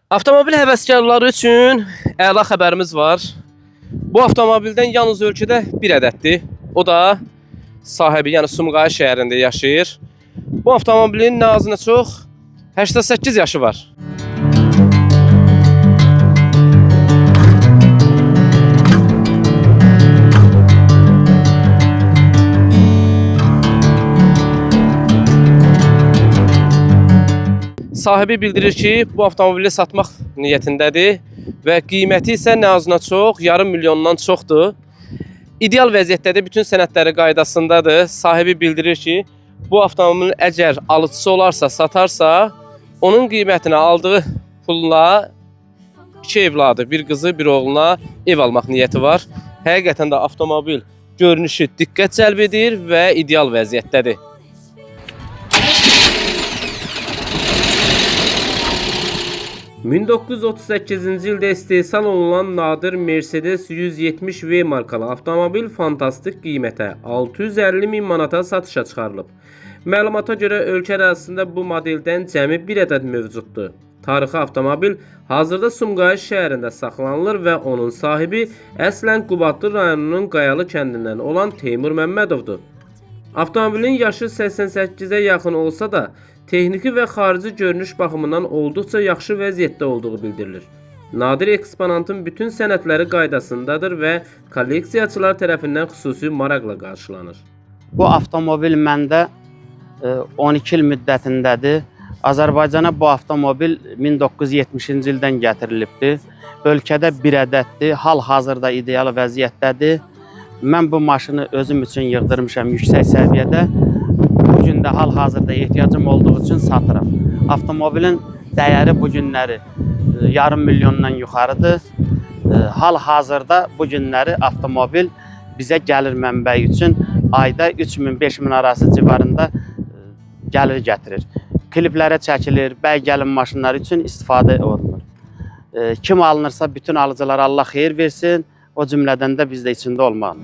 Avtomobil həvəskarları üçün əla xəbərimiz var. Bu avtomobildən yalnız ölkədə bir ədəddir. O da sahibi, yəni Sumqayıt şəhərində yaşayır. Bu avtomobilin nə az nə çox 88 yaşı var. Sahibi bildirir ki, bu avtomobili satmaq niyyətindədir və qiyməti isə nə az nə çox yarım milyondan çoxdur. İdeal vəziyyətdədir, bütün sənədləri qaydasındadır. Sahibi bildirir ki, bu avtomobilin əgər alıcısı olarsa, satarsa, onun qiymətinə aldığı pulla 2 evladı, bir qızı, bir oğluna ev almaq niyyəti var. Həqiqətən də avtomobil görünüşü diqqət cəlb edir və ideal vəziyyətdədir. ...1938-ci ildə istehsal olunan nadir Mercedes 170V markalı avtomobil fantastik qiymətə 650 min manata satışa çıxarılıb. Məlumata görə ölkə ərazisində bu modeldən cəmi bir ədəd mövcuddur. Tarixi avtomobil hazırda Sumqayıt şəhərində saxlanılır və onun sahibi əslən Qubadlı rayonunun Qayalı kəndindən olan Teymur Məmmədovdur. Avtomobilin yaşı 88-ə yaxın olsa da, texniki və xarici görünüş baxımından olduqca yaxşı vəziyyətdə olduğu bildirilir. Nadir eksponantın bütün sənədləri qaydasındadır və kolleksiyaçılar tərəfindən xüsusi maraqla qarşılanır. Bu avtomobil məndə 12 il müddətindədir. Azərbaycana bu avtomobil 1970-ci ildən gətirilibdir. Ölkədə bir ədəddir, hal-hazırda ideal vəziyyətdədir. Mən bu maşını özüm üçün yığdırmışam yüksək səviyyədə. Bugün də hal-hazırda ehtiyacım olduğu üçün satıram. Avtomobilin dəyəri bu günləri yarım milyondan yuxarıdır. Hal-hazırda bu günləri avtomobil bizə gəlir mənbəyi üçün ayda 3000-5000 arası civarında gəlir gətirir. Kliplərə çəkilir, bəy gəlin maşınları üçün istifadə olunur. Kim alınırsa bütün alıcılara Allah xeyir versin, o cümlədən də biz də içində olmağın.